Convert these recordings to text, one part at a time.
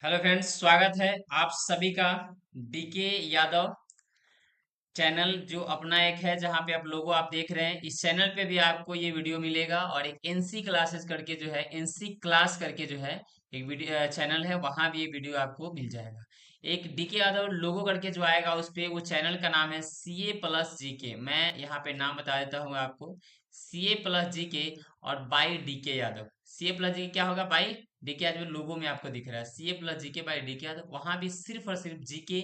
Hello friends, स्वागत है आप सभी का डीके यादव चैनल जो अपना एक है, जहां पे आप लोगों आप देख रहे हैं। इस चैनल पे भी आपको ये वीडियो मिलेगा और एक एनसी क्लासेस करके जो है, एनसी क्लास करके जो है एक वीडियो चैनल है, वहां भी ये वीडियो आपको मिल जाएगा। एक डीके यादव लोगो करके जो आएगा उस पे, वो चैनल का नाम है सीए प्लस जीके। मैं यहाँ पे नाम बता देता हूँ आपको, सीए प्लस जीके और by DK Yadav. CA plus GK क्या होगा? बाई डीके यादव लोगो में आपको दिख रहा है, CA plus GK by DK Yadav. वहां भी सिर्फ और सिर्फ जीके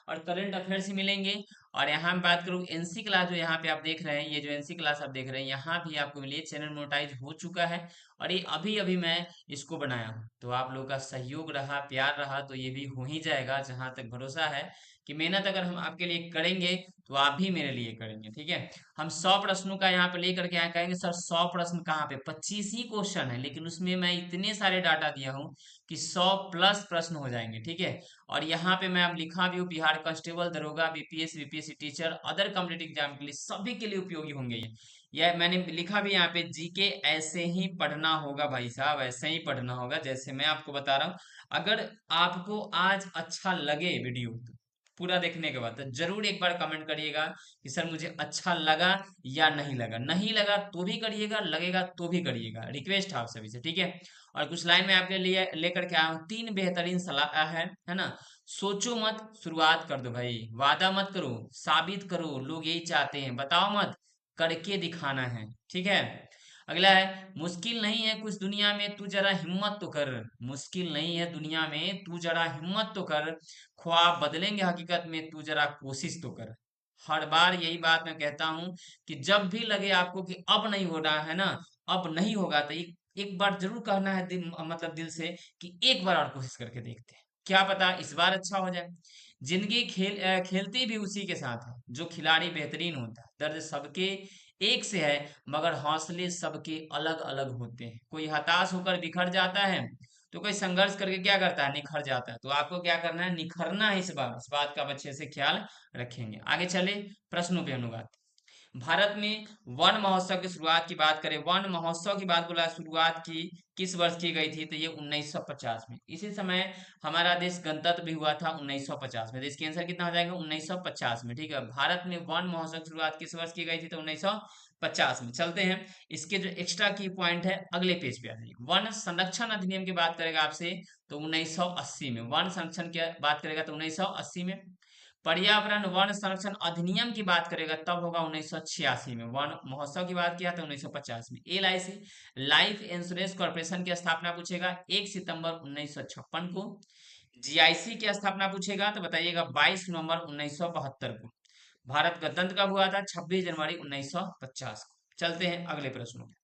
और करंट अफेयर्स ही मिलेंगे। और यहाँ मैं बात करूँ एनसी क्लास, जो यहाँ पे आप देख रहे हैं, ये जो एनसी क्लास आप देख रहे हैं, यहाँ भी आपको मिलिए। चैनल मोनेटाइज हो चुका है और ये अभी अभी मैं इसको बनाया हूँ, तो आप लोगों का सहयोग रहा, प्यार रहा, तो ये भी हो ही जाएगा। जहां तक भरोसा है कि मेहनत अगर हम आपके लिए करेंगे तो आप भी मेरे लिए करेंगे, ठीक है। हम 100 प्रश्नों का यहाँ पे लेकर के यहाँ कहेंगे सर 100 प्रश्न कहाँ पे, 25 ही क्वेश्चन है, लेकिन उसमें मैं इतने सारे डाटा दिया हूँ कि 100 प्लस प्रश्न हो जाएंगे, ठीक है। और यहाँ पे मैं अब लिखा भी हूँ, बिहार कांस्टेबल, दरोगा, BPS, BPSC teacher, other competitive exam के लिए सभी के लिए उपयोगी होंगे ये। यह मैंने लिखा भी यहाँ पे, जीके ऐसे ही पढ़ना होगा भाई साहब, ऐसे ही पढ़ना होगा जैसे मैं आपको बता रहा हूँ। अगर आपको आज अच्छा लगे वीडियो तो पूरा देखने के बाद तो जरूर एक बार कमेंट करिएगा कि सर मुझे अच्छा लगा या नहीं लगा। नहीं लगा तो भी करिएगा, लगेगा तो भी करिएगा, रिक्वेस्ट है आप सभी से, ठीक है। और कुछ लाइन में आपके लिए लेकर के आया हूँ, 3 बेहतरीन सलाह है ना। सोचो मत, शुरुआत कर दो भाई। वादा मत करो, साबित करो, लोग यही चाहते हैं। बताओ मत, करके दिखाना है, ठीक है। अगला है, मुश्किल नहीं है कुछ दुनिया में, तू जरा हिम्मत तो कर। मुश्किल नहीं है दुनिया में, तू जरा हिम्मत तो कर। ख्वाब बदलेंगे हकीकत में, तू जरा कोशिश तो कर। हर बार यही बात मैं कहता हूं कि जब भी लगे आपको कि अब नहीं हो रहा है ना, अब नहीं होगा, तो एक बार जरूर कहना है मतलब दिल से कि एक बार और कोशिश करके देखते हैं, क्या पता इस बार अच्छा हो जाए। जिंदगी खेलती भी उसी के साथ है जो खिलाड़ी बेहतरीन होता है। दर्द सबके एक से है, मगर हौसले सबके अलग अलग होते हैं। कोई हताश होकर बिखर जाता है, तो कोई संघर्ष करके क्या करता है, निखर जाता है। तो आपको क्या करना है, निखरना है इस बार। इस बात का आप अच्छे से ख्याल रखेंगे। आगे चले, प्रश्नों पे अनुवाद। भारत में वन महोत्सव की शुरुआत की बात करें, वन महोत्सव की बात बोला, शुरुआत की किस वर्ष की गई थी, तो ये 1950 में। इसी समय हमारा देश गणतंत्र भी हुआ था 1950 में। तो इसके आंसर कितना हो जाएगा, 1950 में, ठीक है। भारत में वन महोत्सव की शुरुआत किस वर्ष की गई थी, तो 1950 में। चलते हैं, इसके जो एक्स्ट्रा की पॉइंट है अगले पेज पे आ जाइए। वन संरक्षण अधिनियम की बात करेगा आपसे तो 1980 में। वन संरक्षण की बात करेगा तो 1980 में। पर्यावरण वन संरक्षण अधिनियम की बात करेगा तब होगा 1986 में। वन महोत्सव की बात किया तो 1950 में। LIC लाइफ इंश्योरेंस कॉर्पोरेशन की स्थापना पूछेगा 1 सितंबर 1956 को। GIC की स्थापना पूछेगा तो बताइएगा 22 नवंबर 1972 को। भारत गणतंत्र कब हुआ था, 26 जनवरी 1950 को। चलते हैं अगले प्रश्नों पे।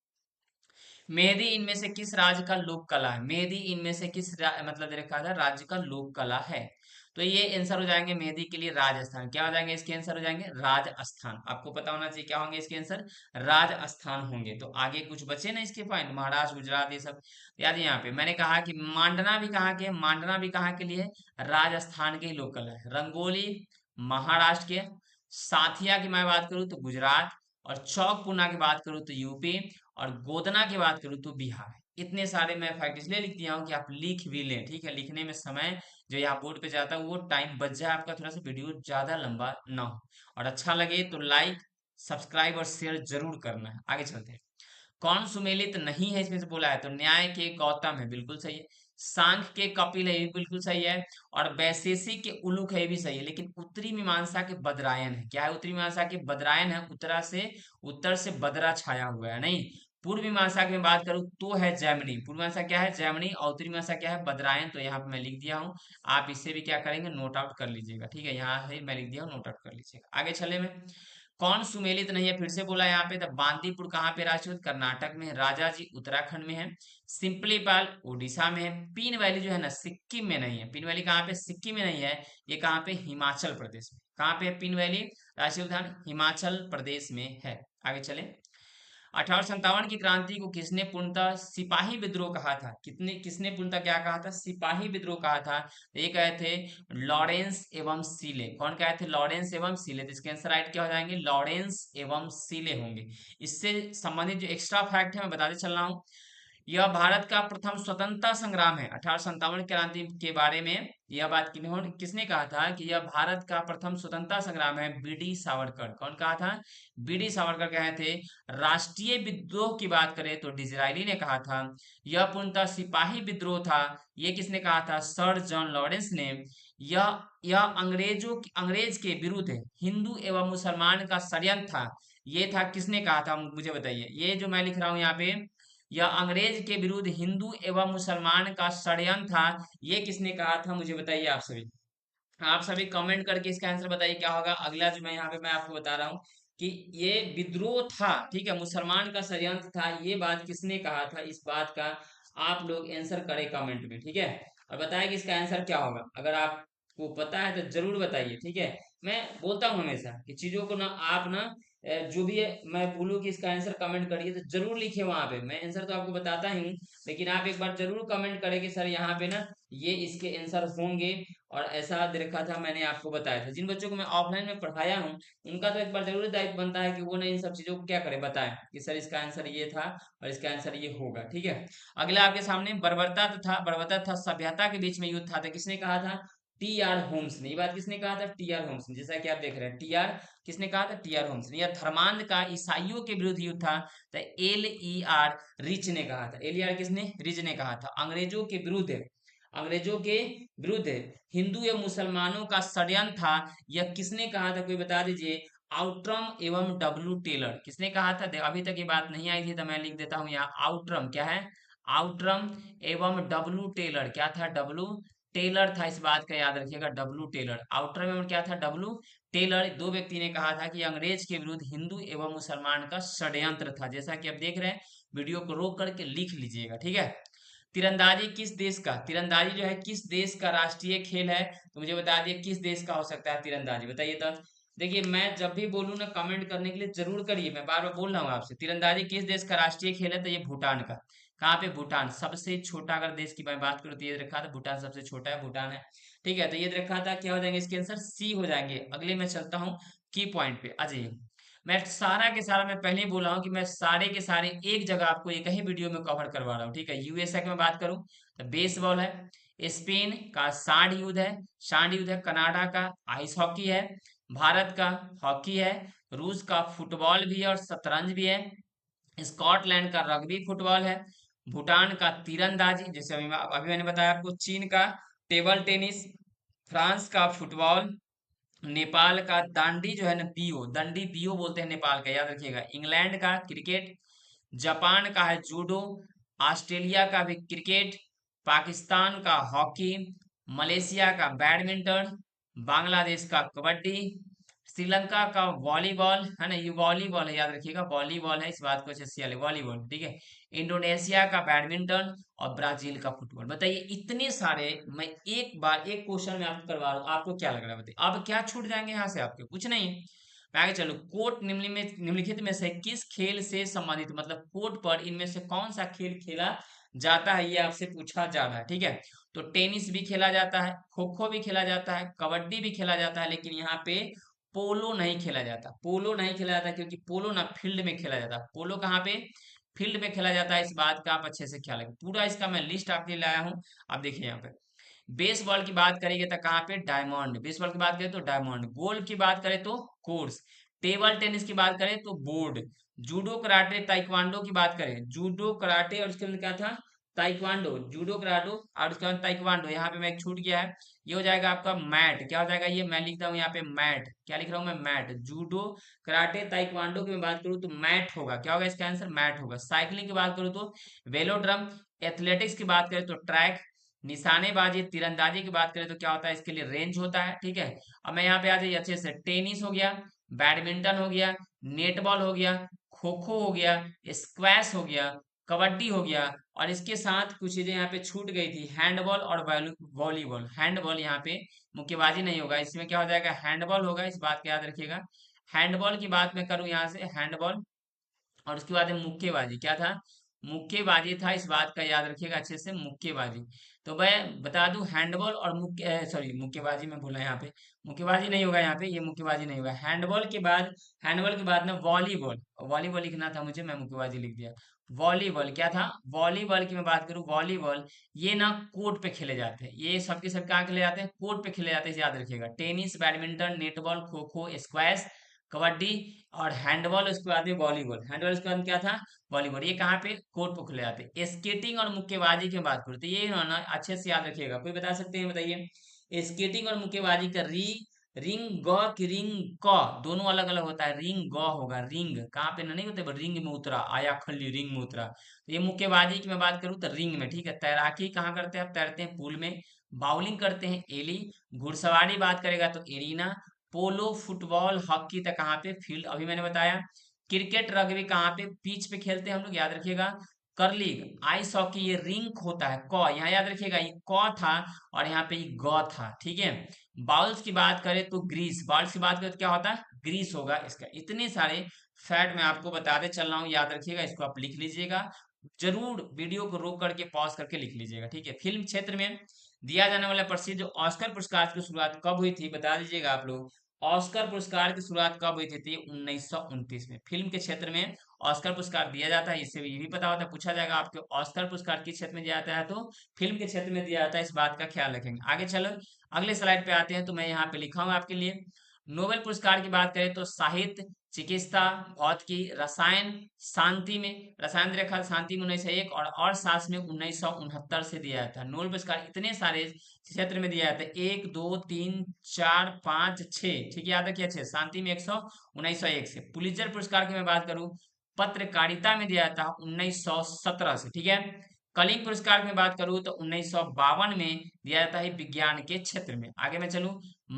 मेहंदी इनमें से किस राज्य का लोक कला है? मेहंदी इनमें से किस मतलब दे रखा था, राज्य का लोक कला है। तो ये आंसर हो जाएंगे मेहंदी के लिए राजस्थान। क्या हो जाएंगे इसके आंसर, हो जाएंगे राजस्थान। आपको पता होना चाहिए क्या होंगे इसके आंसर, राजस्थान होंगे। तो आगे कुछ बचे ना इसके पॉइंट, महाराष्ट्र, गुजरात, ये सब याद है। यहाँ पे मैंने कहा कि मांडना भी कहाँ के है, मांडना भी कहाँ के लिए है, राजस्थान के ही लोक कला है। रंगोली महाराष्ट्र के, साथिया की मैं बात करूँ तो गुजरात, और चौक पूर्णा की बात करूँ तो यूपी, और गोदना की बात करूँ तो बिहार। इतने सारे मैं फैक्ट इसलिए लिख दिया हूँ कि आप लिख भी लें, ठीक है। लिखने में समय जो यहाँ बोर्ड पे जाता है वो टाइम बच जाए आपका, थोड़ा सा वीडियो ज्यादा लंबा ना हो। और अच्छा लगे तो लाइक, सब्सक्राइब और शेयर जरूर करना है। आगे चलते हैं। कौन सुमेलित नहीं है इसमें से बोला है, तो न्याय के गौतम है, बिल्कुल सही है। सांख्य के कपिल है, ये भी बिल्कुल सही है। और वैशेषिक के उलूक है, ये भी सही है। लेकिन उत्तरी मीमांसा के बदरायन है। क्या है उत्तरी मीमांसा के बदरायन है, उत्तर से बदरा छाया हुआ है, नहीं। पूर्व मीमांसा की मैं बात करूं तो है जैमिनी। पूर्व मीमांसा क्या है, जैमिनी, और उत्तरी मीमांसा क्या है, बदरायन। तो यहाँ पे मैं लिख दिया हूँ, आप इससे भी क्या करेंगे, नोट आउट कर लीजिएगा, ठीक है। यहाँ से मैं लिख दिया हूँ, नोट आउट कर लीजिएगा। आगे चले में, कौन सुमेलित नहीं है, फिर से बोला यहाँ पे। द बांदीपुर कहाँ पे, राजपूत कर्नाटक में है। राजा जी उत्तराखंड में है। सिंपली पाल उड़ीसा में है। पीन वैली जो है ना, सिक्किम में नहीं है। पीन वैली कहाँ पे, सिक्किम में नहीं है। ये कहाँ पे, हिमाचल प्रदेश में। कहाँ पे है पीन वैली, राष्ट्रीय उद्यान, हिमाचल प्रदेश में है। आगे चले, 1857 की क्रांति को किसने पूर्णतः सिपाही विद्रोह कहा था, किसने पूर्णतः क्या कहा था, सिपाही विद्रोह कहा था। तो ये कहे थे लॉरेंस एवं सीले। कौन कहे थे, लॉरेंस एवं सीले। तो इसके आंसर राइट क्या हो जाएंगे, लॉरेंस एवं सीले होंगे। इससे संबंधित जो एक्स्ट्रा फैक्ट है मैं बताते चल रहा हूँ। यह भारत का प्रथम स्वतंत्रता संग्राम है। 1857 क्रांति के बारे में यह बात किसने कहा था कि यह भारत का प्रथम स्वतंत्रता संग्राम है? बीडी सावरकर। कौन कहा था? बीडी सावरकर कहे थे। राष्ट्रीय विद्रोह की बात करें तो डिसरायली ने कहा था। यह पूर्णतः सिपाही विद्रोह था, ये किसने कहा था? सर जॉन लॉरेंस ने। यह अंग्रेज के विरुद्ध हिंदू एवं मुसलमान का षड्यंत्र था, ये था, किसने कहा था? मुझे बताइए। ये जो मैं लिख रहा हूं यहाँ पे, यह अंग्रेज के विरुद्ध हिंदू एवं मुसलमान का षड्यंत्र था, ये किसने कहा था? मुझे बताइए आप सभी। आप सभी कमेंट करके इसका आंसर बताइए क्या होगा। अगला जो मैं आपको बता रहा हूँ कि ये विद्रोह था, ठीक है, मुसलमान का षड्यंत्र था, ये बात किसने कहा था? इस बात का आप लोग आंसर करें कमेंट में, ठीक है। और बताएं कि इसका आंसर क्या होगा। अगर आपको पता है तो जरूर बताइए, ठीक है। मैं बोलता हूँ हमेशा कि चीजों को ना आप ना जो भी है, मैं बोलूँ कि इसका आंसर कमेंट करिए तो जरूर लिखिए वहां पे। मैं आंसर तो आपको बताता ही हूँ, लेकिन आप एक बार जरूर कमेंट करें कि सर यहाँ पे ना ये इसके आंसर होंगे, और ऐसा दे रखा था, मैंने आपको बताया था। जिन बच्चों को मैं ऑफलाइन में पढ़ाया हूँ उनका तो एक बार जरूर दायित्व बनता है कि वो ना इन सब चीजों को क्या करे, बताएं कि सर इसका आंसर ये था और इसका आंसर ये होगा, ठीक है। अगला आपके सामने बर्बरता तथा सभ्यता के बीच में युद्ध था, तो किसने कहा था? टी आर होम्स ने। ये बात किसने कहा था? टी आर होम्स ने। जैसा कि आप देख रहे हैं, टी आर किसने कहा था? टी आर होम्स ने। यह धर्मांध का ईसाइयों के विरुद्ध युद्ध था, तो एल ई आर रिच ने कहा था। एल ई आर किसने? रिच ने कहा था। अंग्रेजों के विरुद्ध हिंदू एवं मुसलमानों का षड्यंत्र था, यह किसने कहा था? कोई बता दीजिए। आउट्रम एवं डब्ल्यू टेलर। किसने कहा था? अभी तक ये बात नहीं आई थी तो मैं लिख देता हूँ यहाँ। आउट्रम क्या है? आउट्रम एवं डब्ल्यू टेलर। क्या था? डब्ल्यू टेलर था, इस बात का याद रखिएगा। W Taylor. आउट्रम एवं क्या था? W Taylor. दो व्यक्ति ने कहा था कि अंग्रेज के विरुद्ध हिंदू एवं मुसलमान का षड्यंत्र था। जैसा कि आप देख रहे हैं, वीडियो को रोक करके लिख लीजिएगा, ठीक है। तीरंदाजी जो है किस देश का राष्ट्रीय खेल है? तो मुझे बता दिए किस देश का हो सकता है तीरंदाजी, बताइए तो। देखिए, मैं जब भी बोलूँ ना कमेंट करने के लिए जरूर करिए, मैं बार बार बोल रहा हूँ आपसे। तीरंदाजी किस देश का राष्ट्रीय खेल है? तो ये भूटान का। कहाँ पे? भूटान। सबसे छोटा अगर देश की मैं बात करूँ तो ये रखा था, भूटान सबसे छोटा है, भूटान है, ठीक है। तो ये रखा था, क्या हो जाएंगे इसके आंसर? सी हो जाएंगे। अगले मैं चलता हूँ की पॉइंट पे, आ जाइए। मैं सारा के सारा, मैं पहले ही बोला हूँ कि मैं सारे के सारे एक जगह आपको एक ही वीडियो में कवर करवा रहा हूँ, ठीक है। यूएसए की मैं बात करूँ तो बेसबॉल है। स्पेन का सांड युद्ध है। कनाडा का आइस हॉकी है। भारत का हॉकी है। रूस का फुटबॉल भी है और शतरंज भी है। स्कॉटलैंड का रग्बी फुटबॉल है। भूटान का तीरंदाजी, जैसे अभी मैंने बताया आपको। चीन का टेबल टेनिस। फ्रांस का फुटबॉल। नेपाल का दांडी जो है ना, पीओ, दंडी पीओ बोलते हैं नेपाल का, याद रखिएगा। इंग्लैंड का क्रिकेट। जापान का है जूडो। ऑस्ट्रेलिया का भी क्रिकेट। पाकिस्तान का हॉकी। मलेशिया का बैडमिंटन। बांग्लादेश का कबड्डी। श्रीलंका का वॉलीबॉल है ना, ये वॉलीबॉल है, याद रखिएगा, वॉलीबॉल है, इस बात को अच्छे से याद, वॉलीबॉल, ठीक है। इंडोनेशिया का बैडमिंटन और ब्राजील का फुटबॉल। बताइए, इतने सारे मैं एक बार एक क्वेश्चन में आपको करवा रहा हूँ, आपको क्या लग रहा है? बताइए अब क्या छूट जाएंगे यहाँ से आपके? कुछ नहीं। मैं आगे चलो। कोर्ट निम्नलिखित में से किस खेल से संबंधित, मतलब कोर्ट पर इनमें से कौन सा खेल खेला जाता है, ये आपसे पूछा जा रहा है, ठीक है। तो टेनिस भी खेला जाता है, खो खो भी खेला जाता है, कबड्डी भी खेला जाता है, लेकिन यहाँ पे पोलो नहीं खेला जाता। पोलो नहीं खेला जाता क्योंकि पोलो ना फील्ड में खेला जाता है। पोलो कहाँ पे? फील्ड में खेला जाता है, इस बात का आप अच्छे से ख्याल रखें। पूरा इसका मैं लिस्ट आपके लिए लाया हूँ, आप देखिए यहाँ पे। बेसबॉल की बात करेंगे तो कहाँ पे? डायमंड। बेसबॉल की बात करें तो डायमंड। गोल्फ की बात करें तो कोर्स। टेबल टेनिस की बात करें तो बोर्ड। जूडो कराटे ताइक्वांडो की बात करें, जूडो कराटे और उसके अंदर क्या था? ताइक्वांडो। जूडो कराटो और उसके बाद ताइक्वांडो, यहाँ पे मैं एक छूट गया है, ये हो जाएगा आपका मैट। क्या हो जाएगा? ये मैं लिखता हूँ यहाँ पे मैट। क्या लिख रहा हूँ मैं? मैट। जूडो कराटे ताइक्वांडो की मैं बात करूँ तो मैट होगा। क्या होगा इसका आंसर? मैट होगा। साइकिलिंग की बात करूँ तो वेलोड्रम। एथलेटिक्स की बात करें तो ट्रैक। निशानेबाजी तीरंदाजी की बात करें तो क्या होता है? इसके लिए रेंज होता है, ठीक है। अब मैं यहाँ पे आ जाइए अच्छे से। टेनिस हो गया, बैडमिंटन हो गया, नेटबॉल हो गया, खो खो हो गया, स्क्वैश हो गया, कबड्डी हो गया, और इसके साथ कुछ चीजें यहाँ पे छूट गई थी, हैंडबॉल और वॉलीबॉल। हैंडबॉल यहाँ पे मुक्केबाजी नहीं होगा, इसमें क्या हो जाएगा? हैंडबॉल होगा, इस बात का याद रखिएगा। हैंडबॉल की बात मैं करूँ यहाँ से, हैंडबॉल, और उसके बाद है मुक्केबाजी। क्या था? मुक्केबाजी था, इस बात का याद रखिएगा अच्छे से, मुक्केबाजी। तो मैं बता दूं, हैंडबॉल और सॉरी, मुक्केबाजी में बोला यहाँ पे, मुक्केबाजी नहीं होगा यहाँ पे, ये मुक्केबाजी नहीं होगा। हैंडबॉल के बाद ना वॉलीबॉल, वॉलीबॉल लिखना था मुझे, मैं मुक्केबाजी लिख दिया। वॉलीबॉल क्या था? वॉलीबॉल की मैं बात करूं, वॉलीबॉल ये ना कोर्ट पे खेले जाते हैं, ये सबके सब कहाँ खेले जाते हैं? कोर्ट पे खेले जाते हैं, इसे याद रखिएगा। Tennis, badminton, netball, kho kho, squash, kabaddi और हैंडबॉल, उसके बाद में वॉलीबॉल। हैंडबॉल उसके बाद में क्या था? वॉलीबॉल। ये कहाँ पे? कोर्ट पे खेले जाते हैं। स्केटिंग और मुक्केबाजी की बात करूँ तो ये ना अच्छे से याद रखिएगा। कोई बता सकते हैं? बताइए। स्केटिंग और मुक्केबाजी का रिंग ग की रिंग क दोनों अलग अलग होता है। रिंग ग होगा, रिंग कहाँ पे ना नहीं होते, रिंग में उतरा, आया खल्ली रिंग में उतरा। तो ये मुक्केबाजी की मैं बात करूँ तो रिंग में, ठीक है। तैराकी कहाँ करते हैं? आप तैरते हैं पूल में। बाउलिंग करते हैं एली। घुड़सवारी बात करेगा तो एरिना। पोलो, फुटबॉल, हॉकी तक कहाँ पे? फील्ड, अभी मैंने बताया। क्रिकेट, रग्बी कहाँ पे? पिच पे खेलते हैं हम लोग, याद रखिएगा। करलीग, आइस हॉकी, ये रिंक होता है क, यहाँ याद रखिएगा, ये क था और यहाँ पे ये ग था, ठीक है। बाउल्स की बात करें तो ग्रीस, बाउल्स की बात करें तो क्या होता है? ग्रीस होगा इसका। इतने सारे फैक्ट मैं आपको बताते चल रहा हूँ, याद रखिएगा, इसको आप लिख लीजिएगा। जरूर वीडियो को रोक करके पॉज करके लिख लीजिएगा, ठीक है। फिल्म क्षेत्र में दिया जाने वाला प्रसिद्ध ऑस्कर पुरस्कार की शुरुआत कब हुई थी? बता दीजिएगा आप लोग। ऑस्कर पुरस्कार की शुरुआत कब हुई थी? 1929 में। फिल्म के क्षेत्र में ऑस्कर पुरस्कार दिया जाता है, इससे ये भी पता होता है, पूछा जाएगा आपके ऑस्कर पुरस्कार किस क्षेत्र में दिया जाता है, तो फिल्म के क्षेत्र में दिया जाता है। इस बात का ख्याल रखेंगे। आगे चलो, अगले स्लाइड पे आते हैं। तो मैं यहाँ पे लिखा हूँ आपके लिए। नोबेल पुरस्कार की बात करें तो साहित्य, चिकित्सा, भौतिकी, रसायन, शांति में, रसायन रेखा शांति में 1901 और अर्थशास्त्र में 1969 से दिया जाता है। नोबेल पुरस्कार इतने सारे क्षेत्र में दिया जाता है, 1 2 3 4 5 6, ठीक है, याद रखिए। 6 शांति में 1901 से। पुलित्जर पुरस्कार की मैं बात करूं, पत्रकारिता में दिया जाता है 1917 से, ठीक है। कलिंग पुरस्कार की मैं बात करूं तो 1952 में दिया जाता है विज्ञान के क्षेत्र में। आगे मैं चलूं,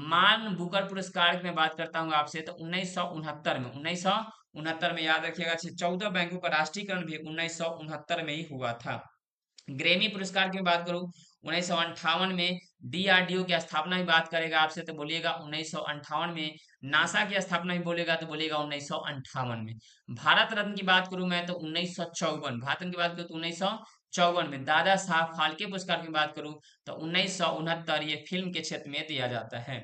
मान बुकर पुरस्कार की मैं बात करता हूं आपसे तो 1969 में, 1969 में याद रखिएगा। 14 बैंकों का राष्ट्रीयकरण भी 1969 में ही हुआ था। ग्रेमी पुरस्कार की बात करूं 1958 में। डीआरडीओ की स्थापना की बात करेगा आपसे तो बोलिएगा 1958 में। नासा की स्थापना भी बोलेगा तो बोलिएगा 1958 में। भारत रत्न की बात करूं मैं तो 1954, भारत रत्न की बात करूं तो 1954 में। दादा साहब फाल्के पुरस्कार की बात करूं तो 1969, ये फिल्म के क्षेत्र में दिया जाता है।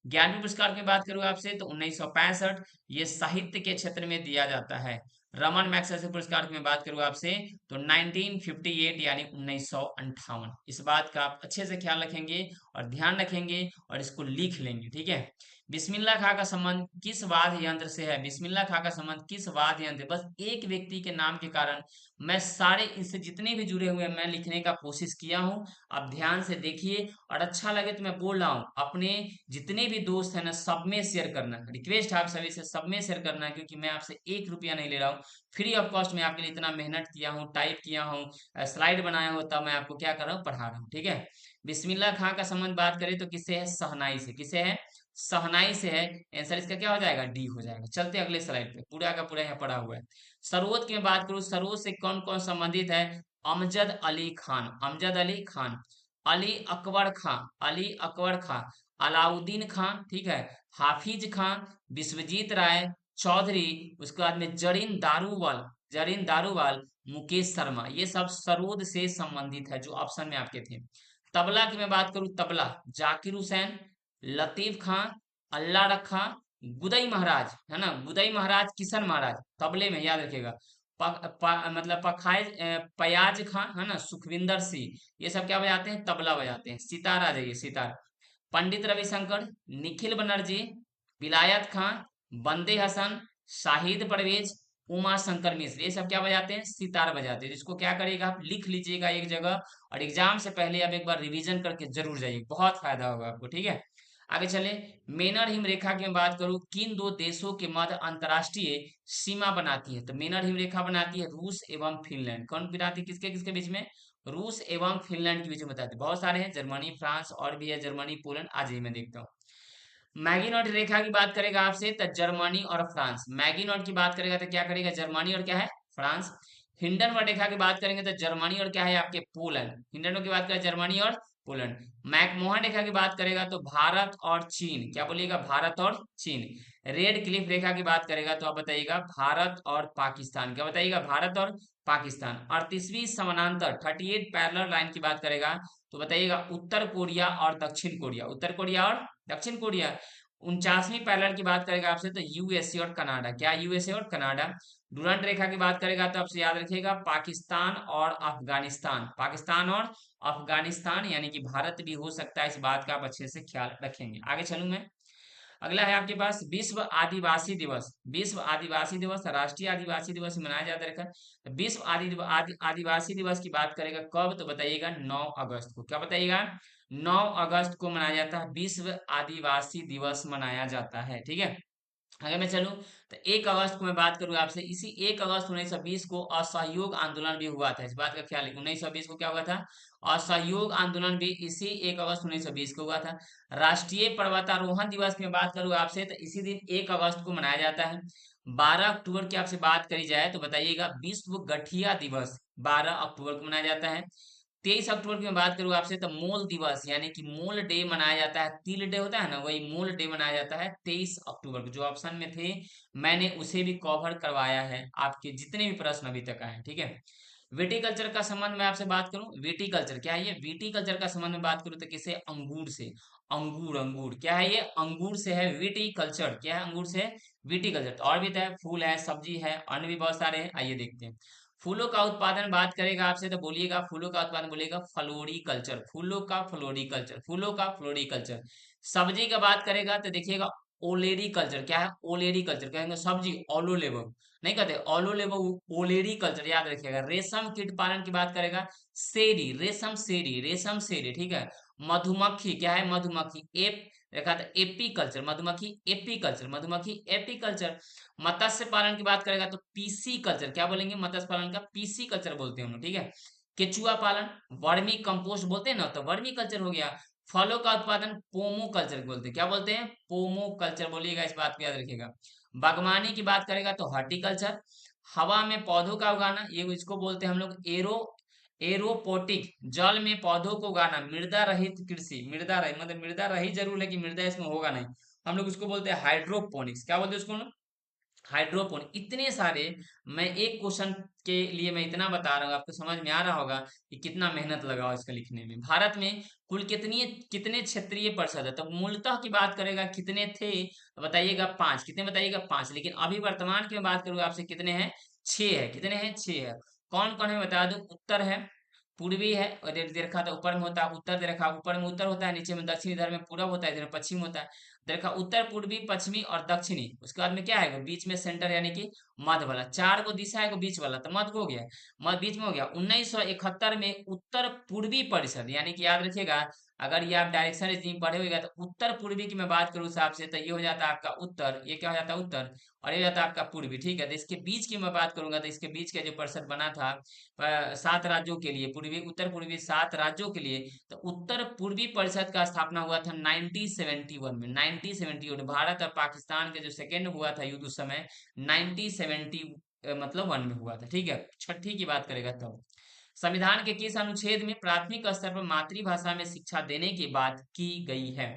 ज्ञानपीठ पुरस्कार की बात करूं आपसे तो 1965, ये साहित्य के क्षेत्र में दिया जाता है। रमन मैग्सेसे पुरस्कार की मैं बात करूं आपसे तो 1958 यानी 1958। इस बात का आप अच्छे से ख्याल रखेंगे और ध्यान रखेंगे और इसको लिख लेंगे, ठीक है। बिस्मिल्लाह खां का संबंध किस वाद्य यंत्र से है? बिस्मिल्लाह खां का संबंध किस वाद्य यंत्र? बस एक व्यक्ति के नाम के कारण मैं सारे इससे जितने भी जुड़े हुए हैं मैं लिखने का कोशिश किया हूं। आप ध्यान से देखिए और अच्छा लगे तो मैं बोल रहा हूँ, अपने जितने भी दोस्त हैं ना सब में शेयर करना। रिक्वेस्ट है आप सभी से, सब में शेयर करना है, क्योंकि मैं आपसे 1 रुपया नहीं ले रहा हूँ। फ्री ऑफ कॉस्ट में आपके लिए इतना मेहनत किया हूँ, टाइप किया हूँ, स्लाइड बनाया हूँ, तब मैं आपको क्या कर रहा हूँ? पढ़ा रहा हूँ, ठीक है। बिस्मिल्लाह खां का संबंध बात करें तो किससे है? शहनाई से। किससे है? शहनाई से है। आंसर इसका क्या हो जाएगा? डी हो जाएगा। चलते हैं अगले स्लाइड पे, पूरा का पूरा यहाँ पड़ा हुआ है। सरोद की मैं बात करूँ, सरोद से कौन कौन संबंधित है? अमजद अली खान, अमजद अली खान, अली अकबर खां, अली अकबर खां, अलाउद्दीन खां, ठीक है, हाफिज खां, विश्वजीत राय चौधरी, उसके बाद में जरीन दारूवाल, जरीन दारूवाल, मुकेश शर्मा, ये सब सरोद से संबंधित है जो ऑप्शन में आपके थे। तबला की मैं बात करूं, तबला जाकिर हुसैन, लतीफ खां, अल्लाह रखा, गुदई महाराज, है ना, गुदई महाराज, किशन महाराज, तबले में याद रखिएगा। मतलब पयाज खां, है ना, सुखविंदर सिंह, ये सब क्या बजाते हैं? तबला बजाते हैं। सितार आ जाइए, सितार। पंडित रविशंकर, निखिल बनर्जी, विलायत खां, बंदे हसन, शाहिद परवेज, उमा शंकर मिश्र, ये सब क्या बजाते हैं? सितार बजाते हैं। जिसको क्या करिएगा आप लिख लीजिएगा एक जगह और एग्जाम से पहले आप एक बार रिवीजन करके जरूर जाइए, बहुत फायदा होगा आपको, ठीक है। आगे चले, मेनर हिमरेखा की मैं बात करूं, किन दो देशों के मध्य अंतरराष्ट्रीय सीमा बनाती है? तो मेनर हिमरेखा बनाती है रूस एवं फिनलैंड। कौन बनाती है? किसके किसके बीच में? रूस एवं फिनलैंड के बीच में बताती है। बहुत सारे हैं, जर्मनी, फ्रांस और भी है, जर्मनी, पोलैंड। आज ही मैं देखता हूँ। मैगिनॉट रेखा की बात करेगा आपसे तो जर्मनी और फ्रांस। मैगिनॉट की बात करेगा तो क्या करेगा? जर्मनी और क्या है? फ्रांस। हिंडनबर्ग रेखा की बात करेंगे तो जर्मनी और क्या है आपके? पोलैंड। हिंडनबर्ग की बात करें जर्मनी और पोलैंड। मैकमोहन रेखा की बात करेगा तो भारत और चीन। क्या बोलिएगा? भारत और चीन। रेड क्लिफ रेखा की बात करेगा तो आप बताइएगा भारत और पाकिस्तान। क्या बताइएगा? भारत और पाकिस्तान। 38वीं समानांतर 38 पैरेलल लाइन की बात करेगा तो बताइएगा उत्तर कोरिया और दक्षिण कोरिया। उत्तर कोरिया और दक्षिण कोरिया। 49वीं पैरेलल की बात करेगा आपसे तो यूएसए और कनाडा। क्या? यूएसए और कनाडा। डुरंड रेखा की बात करेगा तो आपसे याद रखिएगा पाकिस्तान और अफगानिस्तान, पाकिस्तान और अफगानिस्तान यानी कि भारत भी हो सकता है, इस बात का आप अच्छे से ख्याल रखेंगे। आगे चलूं मैं। अगला है आपके पास विश्व आदिवासी दिवस। विश्व आदिवासी दिवस राष्ट्रीय आदिवासी दिवस मनाया जाता है। तो विश्व आदिवासी दिवस की बात करेगा कब, तो बताइएगा 9 अगस्त को। क्या बताइएगा? 9 अगस्त को मनाया जाता है, विश्व आदिवासी दिवस मनाया जाता है। ठीक है। अगर मैं चलूं तो 1 अगस्त को मैं बात करूं आपसे, इसी 1 अगस्त 1920 को असहयोग आंदोलन भी हुआ था। इस बात का ख्याल है, 1920 को क्या हुआ था? असहयोग आंदोलन भी इसी 1 अगस्त 1920 को हुआ था। राष्ट्रीय पर्वतारोहण दिवस की मैं बात करूं आपसे तो इसी दिन 1 अगस्त को मनाया जाता है। 12 अक्टूबर की आपसे बात करी जाए तो बताइएगा विश्व गठिया दिवस 12 अक्टूबर को मनाया जाता है। 23 अक्टूबर की मैं बात करूँ आपसे तो मूल दिवस यानी कि मूल डे मनाया जाता है। तिल डे होता है ना, वही मूल डे मनाया जाता है 23 अक्टूबर को। जो ऑप्शन में थे मैंने उसे भी कवर करवाया है, आपके जितने भी प्रश्न अभी तक आए हैं। ठीक है। विटिकल्चर का संबंध में आपसे बात करूं, विटिकल्चर क्या है? ये विटिकल्चर का संबंध में बात करूं तो किसे? अंगूर से। अंगूर, अंगूर क्या है? ये अंगूर से है विटिकल्चर। क्या है? अंगूर से विटिकल्चर। तो और भी है, फूल है, सब्जी है, अन्य भी बहुत सारे हैं। आइए देखते हैं। फूलों का उत्पादन बात करेगा आपसे तो बोलिएगा फूलों का उत्पादन, बोलिएगा फ्लोरिकल्चर। फूलों का फ्लोरिकल्चर, फूलों का फ्लोरिकल्चर। सब्जी का बात करेगा तो देखिएगा ओलेरी कल्चर। क्या है? ओलेरी कल्चर कहेंगे सब्जी, ओलोलेबो नहीं कहते, ओलोलेबो, ओलेरी कल्चर याद रखिएगा। रेशम कीट पालन की बात करेगा सेरी, रेशम सेरी, रेशम सेरी। ठीक है। मधुमक्खी क्या है? मधुमक्खी एप देखा था, एपी कल्चर, मधुमक्खी एपी कल्चर, मधुमक्खी एपी कल्चर। मत्स्य पालन की बात करेगा तो पीसी कल्चर। क्या बोलेंगे? मत्स्य पालन का पीसी कल्चर बोलते हैं हम लोग। ठीक है। केचुआ पालन वर्मी कंपोस्ट बोलते हैं ना, तो वर्मी कल्चर हो गया। फलों का उत्पादन पोमो कल्चर बोलते हैं। क्या बोलते हैं? पोमो कल्चर बोलिएगा, इस बात को याद रखिएगा। बागवानी की बात करेगा तो हॉर्टिकल्चर। हवा में पौधों का उगाना, ये इसको बोलते हैं हम लोग एरोपोटिक। जल में पौधों को उगाना मृदा रहित कृषि। मृदा रहित मतलब मृदा रहित जरूर, लेकिन मृदा इसमें होगा नहीं। हम लोग उसको बोलते हैं हाइड्रोपोनिक्स। क्या बोलते हैं उसको? हाइड्रोपोनिक। इतने सारे, मैं एक क्वेश्चन के लिए मैं इतना बता रहा हूँ, आपको समझ में आ रहा होगा कि कितना मेहनत लगा हो इसका लिखने में। भारत में कुल कितनी कितने क्षेत्रीय परिषद है? तो मूलतः की बात करेगा कितने थे तो बताइएगा 5। कितने बताइएगा? 5। लेकिन अभी वर्तमान की मैं बात करूँ आपसे कितने हैं? 6 है। कितने हैं? 6 है। कौन कौन है बता दूं। उत्तर है, पूर्वी है, और इधर दे रखा था ऊपर में होता है उत्तर, दे रखा ऊपर में उत्तर होता है, नीचे में दक्षिण, इधर में पूरब होता है, इधर में पश्चिम होता है। देखा उत्तर पूर्वी पश्चिमी और दक्षिणी। उसके बाद में क्या है? बीच में सेंटर यानी कि मध्य वाला। 4 को दिशा है को बीच वाला, तो मध्य को हो गया, मध्य बीच में हो गया। 1971 में उत्तर पूर्वी परिषद यानी कि याद रखिएगा, अगर ये आप डायरेक्शन रीजनिंग पढ़े होगा तो उत्तर पूर्वी की मैं बात करूँ हिसाब से तो ये हो जाता है आपका उत्तर, ये क्या हो जाता है? उत्तर। और ये हो जाता है आपका पूर्वी। ठीक है। तो इसके बीच की मैं बात करूंगा तो इसके बीच का जो परिषद बना था 7 राज्यों के लिए, पूर्वी उत्तर पूर्वी 7 राज्यों के लिए, तो उत्तर पूर्वी परिषद का स्थापना हुआ था 1971 में। 1971 भारत और पाकिस्तान के जो सेकेंड हुआ था युद्ध उस समय 1970 मतलब 1 में हुआ था। ठीक है। छठी की बात करेगा तब। संविधान के किस अनुच्छेद में प्राथमिक स्तर पर मातृभाषा में शिक्षा देने की बात की गई है?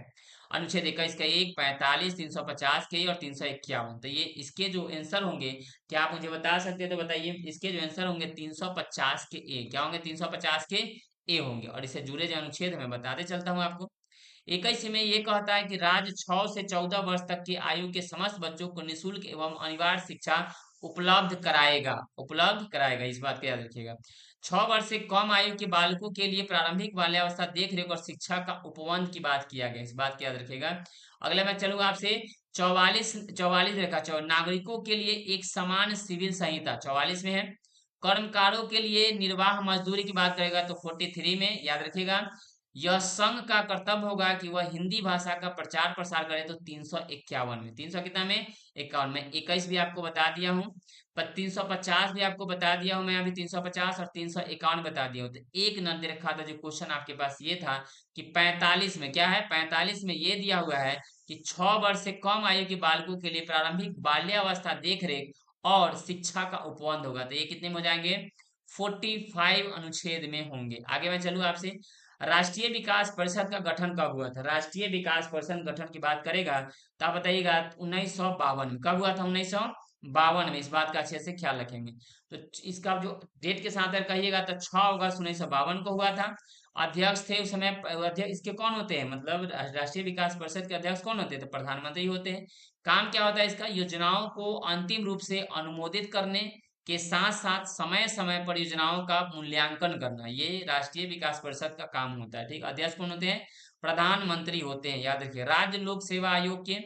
अनुच्छेद 21 का 1, 45, 350 के और 351। तो ये इसके जो आंसर होंगे, क्या आप मुझे बता सकते हैं? तो बताइए। इसके जो आंसर होंगे 350 के ए। क्या होंगे? 350 के ए होंगे। और इससे जुड़े जो अनुच्छेद हैं, मैं बताते चलता हूँ आपको। 21 में ये कहता है कि राज्य 6 से 14 वर्ष तक की आयु के समस्त बच्चों को निःशुल्क एवं अनिवार्य शिक्षा उपलब्ध कराएगा। उपलब्ध कराएगा, इस बात को याद रखिएगा। 6 वर्ष से कम आयु के बालकों के लिए प्रारंभिक बाल्यावस्था देखरेख और शिक्षा का उपबंध की बात किया गया, इस बात को याद रखिएगा। अगला मैं चलूंगा आपसे 44 रेखा नागरिकों के लिए एक समान सिविल संहिता 44 में है। कर्मकारों के लिए निर्वाह मजदूरी की बात करेगा तो 43 में याद रखिएगा। यह संघ का कर्तव्य होगा कि वह हिंदी भाषा का प्रचार प्रसार करे तो 351 में। 300 कितना में? 51 में। 21 भी आपको बता दिया हूँ, पर 350 भी आपको बता दिया हूँ मैं अभी। 350 और 351 बता दिया हूँ। तो एक न दे रखा था जो क्वेश्चन आपके पास ये था कि 45 में क्या है? 45 में ये दिया हुआ है कि 6 वर्ष से कम आयु के बालकों के लिए प्रारंभिक बाल्यावस्था देखरेख और शिक्षा का उपबंध होगा। तो ये कितने में हो जाएंगे? 45 अनुच्छेद में होंगे। आगे मैं चलूँ आपसे। राष्ट्रीय विकास परिषद का गठन कब हुआ था? राष्ट्रीय विकास परिषद गठन की बात करेगा तो आप बताइएगा 1952 में। कब हुआ था? 1952 में। इस बात का अच्छे से ख्याल रखेंगे। तो इसका जो डेट के साथ अगर कहिएगा तो 6 अगस्त 1952 को हुआ था। अध्यक्ष थे उस समय अध्यक्ष इसके कौन होते हैं, मतलब राष्ट्रीय विकास परिषद के अध्यक्ष कौन होते हैं, तो प्रधानमंत्री होते हैं। काम क्या होता है इसका, योजनाओं को अंतिम रूप से अनुमोदित करने के साथ साथ समय समय पर योजनाओं का मूल्यांकन करना, ये राष्ट्रीय विकास परिषद का काम होता है। ठीक, अध्यक्ष कौन होते हैं, प्रधानमंत्री होते हैं, याद रखिए। राज्य लोक सेवा आयोग के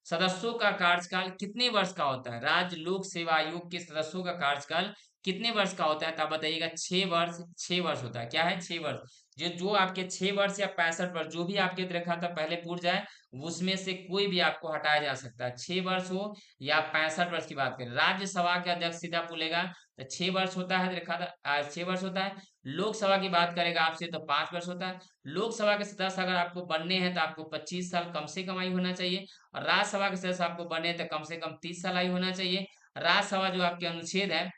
सदस्यों का कार्यकाल कितने वर्ष का होता है, राज्य लोक सेवा आयोग के सदस्यों का कार्यकाल कितने वर्ष का होता है, तो आप बताइएगा 6 वर्ष। 6 वर्ष होता है, क्या है 6 वर्ष। जो जो आपके 6 वर्ष या 65 वर्ष जो भी आपके रेखा था पहले पूर जाए, उसमें से कोई भी आपको हटाया जा सकता है, 6 वर्ष हो या 65 वर्ष की बात करें। राज्यसभा के अध्यक्ष सीधा बोलेगा तो 6 वर्ष होता है, रेखा 6 वर्ष होता है। लोकसभा की बात करेगा आपसे तो 5 वर्ष होता है। लोकसभा के सदस्य अगर आपको बनने हैं तो आपको 25 साल कम से कम आयु होना चाहिए, और राज्यसभा के सदस्य आपको बने तो कम से कम 30 साल आयु होना चाहिए। राज्यसभा जो आपके अनुच्छेद है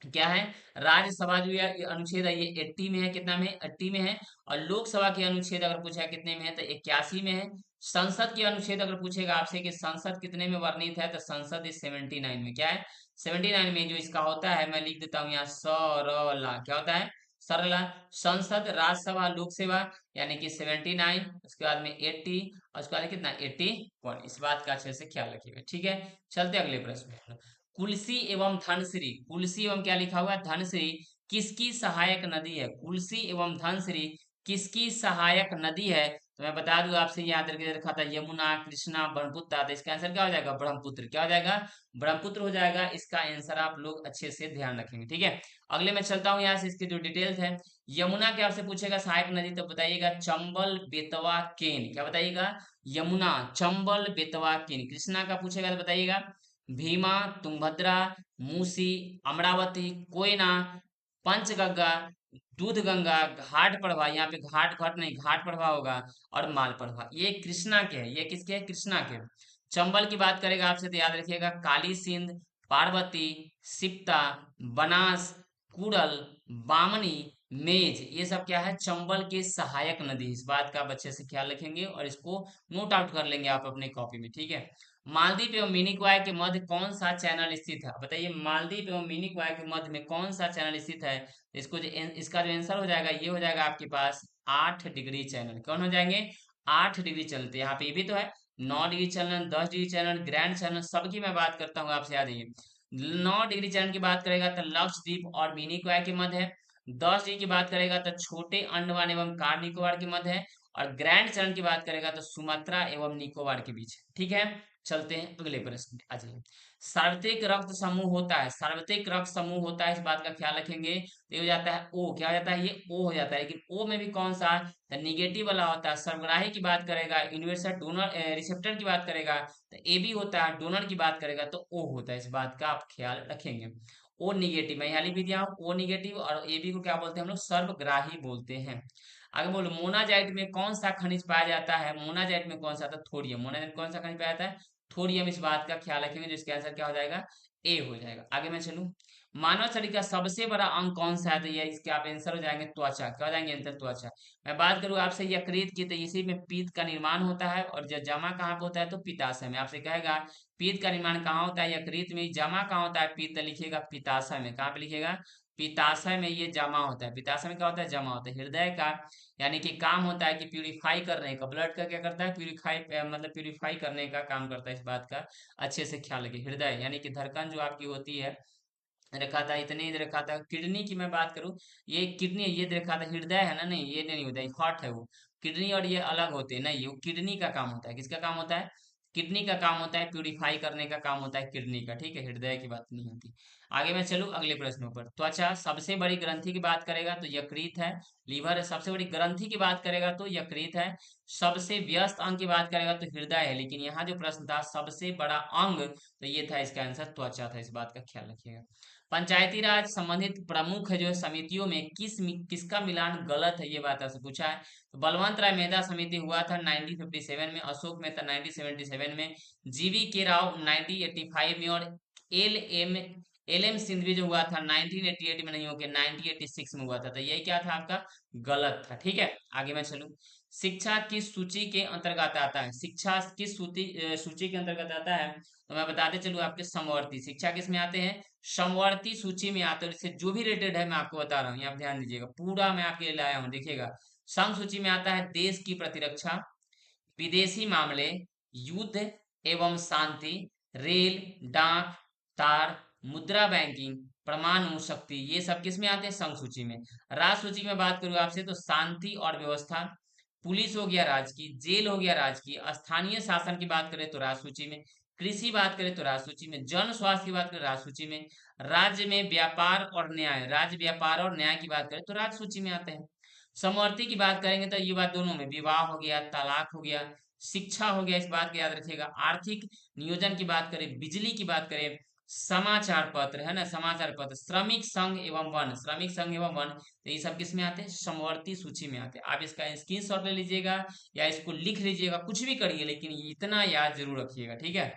क्या है, राज्यसभा जो ये अनुच्छेद है ये 80 में है, कितना में 80 में है। और लोकसभा के अनुच्छेद अगर पूछा कितने में है तो 81 में है। संसद के अनुच्छेद अगर पूछेगा आपसे कि संसद कितने में वर्णित है, तो संसद इस 79 में, क्या है 79 में। जो इसका होता है मैं लिख देता हूँ यहाँ सरला, क्या होता है सरला। संसद, राज्यसभा, लोकसभा यानी कि 79, उसके बाद में 80, और उसके बाद कितना 81। इस बात का अच्छे से ख्याल रखिएगा, ठीक है। चलते अगले प्रश्न में। कुलसी एवं धनश्री, कुलसी एवं क्या लिखा हुआ है धनश्री, किसकी सहायक नदी है, कुलसी एवं धनश्री किसकी सहायक नदी है, तो मैं बता दूं आपसे, याद रखिए रखा था यमुना, कृष्णा, ब्रह्मपुत्र, तो इसका आंसर क्या हो जाएगा ब्रह्मपुत्र, क्या हो जाएगा ब्रह्मपुत्र हो जाएगा। इसका आंसर आप लोग अच्छे से ध्यान रखेंगे, ठीक है। अगले मैं चलता हूँ यहाँ से, इसकी जो डिटेल्स है। यमुना के आपसे पूछेगा सहायक नदी, तो बताइएगा चंबल, बेतवा, केन, क्या बताइएगा यमुना, चंबल, बेतवा, केन। कृष्णा का पूछेगा तो बताइएगा भीमा, तुंगभद्रा, मूसी, अमरावती, कोयना, पंचगंगा, दूध गंगा, घाट प्रभा, यहाँ पे घाट घाट नहीं घाट प्रभा होगा, और माल प्रभा। ये कृष्णा के है, ये किसके है कृष्णा के। चंबल की बात करेगा आपसे तो याद रखिएगा काली सिंध, पार्वती, सिप्ता, बनास, कुड़ल, बामनी, मेज, ये सब क्या है चंबल के सहायक नदी। इस बात का आप अच्छे से ख्याल रखेंगे और इसको नोट आउट कर लेंगे आप अपने कॉपी में, ठीक है। मालदीव एवं मिनिकॉय के मध्य कौन सा चैनल स्थित है, बताइए मालदीव एवं मिनिकॉय के मध्य में कौन सा चैनल स्थित है। इसको जो इसका जो आंसर हो जाएगा ये हो जाएगा आपके पास 8 डिग्री चैनल। कौन हो जाएंगे 8 डिग्री चलते, यहाँ पे ये भी तो है 9 degree channel, 10 degree channel, grand channel, सबकी मैं बात करता हूँ आपसे, याद है 9 डिग्री चैनल की बात करेगा तो लक्षद्वीप और मिनिकॉय के मध्य है। 10 डिग्री की बात करेगा तो छोटे अंडमान एवं कार निकोबार के मध्य है। और ग्रैंड चैनल की बात करेगा तो सुमात्रा एवं निकोबार के बीच है, ठीक है। चलते हैं अगले प्रश्न पे, आ जाइए। सार्वत्रिक रक्त समूह होता है, सार्वत्रिक रक्त समूह होता है, इस बात का ख्याल रखेंगे। तो ये हो जाता है ओ, क्या हो जाता है ये ओ हो जाता है, लेकिन ओ में भी कौन सा तो निगेटिव वाला होता है। सर्वग्राही की बात करेगा, यूनिवर्सल डोनर रिसेप्टर की बात करेगा तो ए बी होता है, डोनर की बात करेगा तो ओ होता है। इस बात का आप ख्याल रखेंगे। ओ निगेटिव मैं यहाँ लिख भी दिया हूँ, ओ निगेटिव, और ए बी को क्या बोलते हैं हम लोग सर्वग्राही बोलते हैं। आगे बोलो मोनाजाइट में कौन सा खनिज पाया जाता है, मोनाजाइट में कौन सा था थोरियम, मोनाजाइट में कौन सा खनिज पाया जाता है थोरियम। इस बात का ख्याल रखेंगे, जो इसका आंसर क्या हो जाएगा ए हो जाएगा। आगे मैं चलूं, मानव शरीर का सबसे बड़ा अंग कौन सा है, तो ये इसके आप आंसर हो जाएंगे त्वचा, क्या हो जाएंगे आंसर त्वचा। मैं बात करूं आपसे यकृत की, तो इसी में पीत का निर्माण होता है, और जब जमा कहाँ पे होता है तो पित्ताशय में। आपसे कहेगा पीत का निर्माण कहाँ होता है यकृत में, जमा कहाँ होता है पीत, तो लिखिएगा पित्ताशय में। कहाँ पे लिखिएगा पित्ताशय में ये जमा होता है। पित्ताशय में क्या होता है जमा होता है। हृदय का यानी कि काम होता है कि प्यूरिफाई करने का, ब्लड का क्या करता है प्यूरिफाई, मतलब प्यूरिफाई करने का काम करता है। इस बात का अच्छे से ख्याल रखिए। हृदय यानी कि धड़कन जो आपकी होती है, रखा था इतने ही रखा था। किडनी की मैं बात करूं, ये किडनी ये रखा था, हृदय है ना, नहीं ये नहीं होता, हार्ट है वो। किडनी और ये अलग होते हैं, नहीं वो किडनी का काम होता है। किसका काम होता है किडनी का काम होता है, प्यूरिफाई करने का काम होता है किडनी का, ठीक है। हृदय की बात नहीं होती। आगे मैं चलूं अगले प्रश्नों पर। त्वचा सबसे बड़ी ग्रंथि की बात करेगा तो यकृत है। लीवर है, सबसे बड़ी ग्रंथि की बात करेगा तो यकृत है। सबसे व्यस्त अंग की बात करेगा तो हृदय है, लेकिन यहाँ जो प्रश्न था सबसे बड़ा अंग, तो ये था इसका आंसर त्वचा था। इस बात का ख्याल रखिएगा। पंचायती राज संबंधित प्रमुख जो समितियों में किसका मिलान गलत है, ये बात आपसे पूछा है। तो बलवंत राय मेधा समिति हुआ था 1957 में, अशोक मेहता 1977 में, जीवी के राव 1985 में, और एल एम सिंघवी जो हुआ था 1988 में नहीं होकर 1986 में हुआ था। तो ये क्या था आपका गलत था, ठीक है। आगे मैं चलूं, शिक्षा किस सूची के अंतर्गत आता है, शिक्षा किस सूची के अंतर्गत आता है, तो मैं बताते चलूं आपके समवर्ती शिक्षा किस में आते हैं समवर्ती सूची में आते हैं। इससे जो भी रिलेटेड है मैं आपको बता रहा हूँ, यहाँ ध्यान दीजिएगा, पूरा मैं आपके लिए लाया हूँ, देखिएगा संघ सूची में आता है देश की प्रतिरक्षा, विदेशी मामले, युद्ध एवं शांति, रेल, डाक, तार, मुद्रा बैंकिंग, परमाणु शक्ति, ये सब किस में आते हैं? संघ सूची में। राज्य सूची में बात करूं आपसे तो शांति और व्यवस्था, पुलिस हो गया राज्य की, जेल हो गया राज्य की, स्थानीय शासन की बात करें तो राज्य सूची में, कृषि बात करें तो राज्य सूची में, जन स्वास्थ्य की बात करें राज्य सूची में, राज्य में व्यापार और न्याय, राज्य व्यापार और न्याय की बात करें तो राज्य सूची में आते हैं। समवर्ती की बात करेंगे तो ये बात दोनों में, विवाह हो गया, तलाक हो गया, शिक्षा हो गया, इस बात को याद रखिएगा। आर्थिक नियोजन की बात करें, बिजली की बात करें, समाचार पत्र है ना, समाचार पत्र, श्रमिक संघ एवं वन, श्रमिक संघ एवं वन, तो ये सब किस में आते हैं? समवर्ती सूची में आते हैं। आप इसका स्क्रीनशॉट ले लीजिएगा या इसको लिख लीजिएगा, कुछ भी करिए, लेकिन इतना याद जरूर रखिएगा, ठीक है।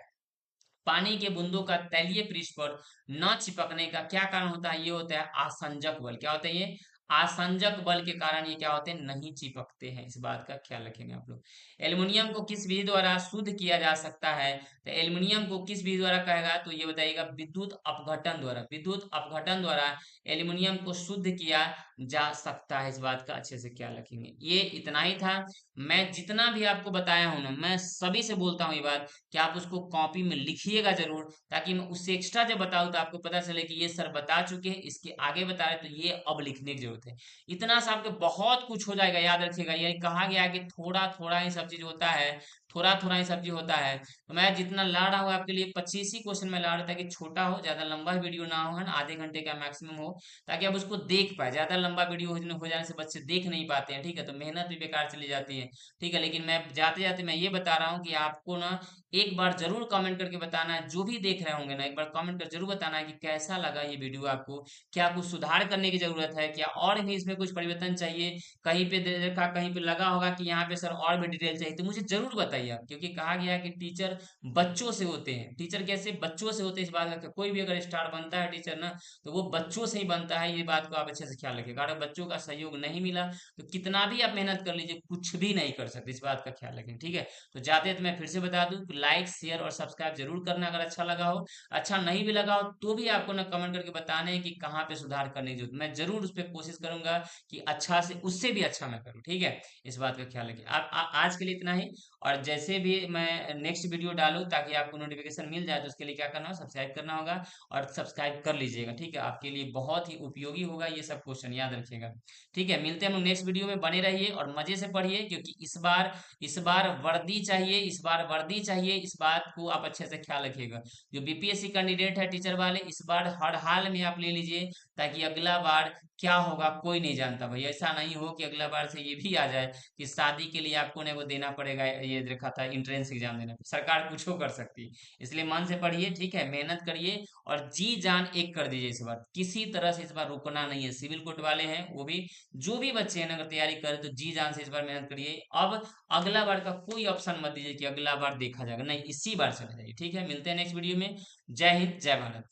पानी के बूंदों का तैलीय पृष्ठ पर न चिपकने का क्या कारण होता है? ये होता है आसंजक बल। क्या होता है ये? आसंजक बल के कारण ये क्या होते हैं? नहीं चिपकते हैं। इस बात का ख्याल रखेंगे आप लोग। एल्युमिनियम को किस विधि द्वारा शुद्ध किया जा सकता है? तो एल्युमिनियम को किस विधि द्वारा कहेगा तो ये बताइएगा, विद्युत अपघटन द्वारा। विद्युत अपघटन द्वारा एल्युमिनियम को शुद्ध किया जा सकता है। इस बात का अच्छे से ख्याल रखेंगे। ये इतना ही था। मैं जितना भी आपको बताया हूं ना, मैं सभी से बोलता हूँ ये बात कि आप उसको कॉपी में लिखिएगा जरूर, ताकि मैं उससे एक्स्ट्रा जब बताऊं तो आपको पता चले कि ये सर बता चुके हैं, इसके आगे बता रहे तो ये अब लिखने की जरूरत है। इतना सा आपके बहुत कुछ हो जाएगा। याद रखिएगा, ये कहा गया है कि थोड़ा थोड़ा ही सब चीज होता है, थोड़ा थोड़ा ही सब चीज होता है। तो मैं जितना ला रहा हूँ आपके लिए 25 ही क्वेश्चन में ला रहा था कि छोटा हो, ज्यादा लंबा वीडियो ना हो, है ना, आधे घंटे का मैक्सिमम हो, ताकि आप उसको देख पाए। ज्यादा लंबा वीडियो हो जाने से बच्चे देख नहीं पाते हैं, ठीक है, तो मेहनत भी बेकार चली जाती है, ठीक है। लेकिन मैं जाते जाते मैं ये बता रहा हूँ कि आपको ना एक बार जरूर कमेंट करके बताना है, जो भी देख रहे होंगे ना, एक बार कमेंट कर जरूर बताना है कि कैसा लगा ये वीडियो आपको, क्या कुछ सुधार करने की जरूरत है, क्या और भी इसमें कुछ परिवर्तन चाहिए। कहीं पे देखा, कहीं पे लगा होगा कि यहाँ पे सर और भी डिटेल चाहिए, तो मुझे जरूर बताइए आप, क्योंकि कहा गया है कि टीचर बच्चों से होते हैं। टीचर कैसे? बच्चों से होते हैं। इस बात का कोई भी अगर स्टार बनता है टीचर ना, तो वो बच्चों से ही बनता है। ये बात को आप अच्छे से ख्याल रखिएगा। अगर बच्चों का सहयोग नहीं मिला तो कितना भी आप मेहनत कर लीजिए, कुछ भी नहीं कर सकते। इस बात का ख्याल रखें, ठीक है। तो जाते तो मैं फिर से बता दूं, लाइक शेयर और सब्सक्राइब जरूर करना अगर अच्छा लगा हो। अच्छा नहीं भी लगा हो तो भी आपको ना कमेंट करके बताना है कि कहाँ पे सुधार करने की जरूरत, मैं जरूर उस पर कोशिश करूंगा कि अच्छा से उससे भी अच्छा मैं करूँ, ठीक है। इस बात का ख्याल रखिए। आज के लिए इतना ही। और जैसे भी मैं नेक्स्ट वीडियो डालूं ताकि आपको नोटिफिकेशन मिल जाए, तो उसके लिए क्या करना होगा? सब्सक्राइब करना होगा, और सब्सक्राइब कर लीजिएगा, ठीक है। आपके लिए बहुत ही उपयोगी होगा ये सब क्वेश्चन, याद रखिएगा, ठीक है। मिलते हैं हम लोग नेक्स्ट वीडियो में। बने रहिए और मजे से पढ़िए, क्योंकि इस बार वर्दी चाहिए, इस बार वर्दी चाहिए। इस बात को आप अच्छे से ख्याल रखिएगा। जो बीपीएससी कैंडिडेट है टीचर वाले, इस बार हर हाल में आप ले लीजिए, ताकि अगला बार क्या होगा कोई नहीं जानता भाई। ऐसा नहीं हो कि अगला बार से ये भी आ जाए कि शादी के लिए आपको ने वो देना पड़ेगा, ये देखा था एंट्रेंस एग्जाम देना, सरकार कुछ कर सकती है। इसलिए मन से पढ़िए, ठीक है, मेहनत करिए और जी जान एक कर दीजिए। इस बार किसी तरह से इस बार रुकना नहीं है। सिविल कोर्ट वाले हैं वो भी, जो भी बच्चे हैं अगर तैयारी करें तो जी जान से इस बार मेहनत करिए। अब अगला बार का कोई ऑप्शन मत दीजिए कि अगला बार देखा जाएगा, नहीं, इसी बार चला जाइए, ठीक है। मिलते हैं नेक्स्ट वीडियो में। जय हिंद, जय भारत।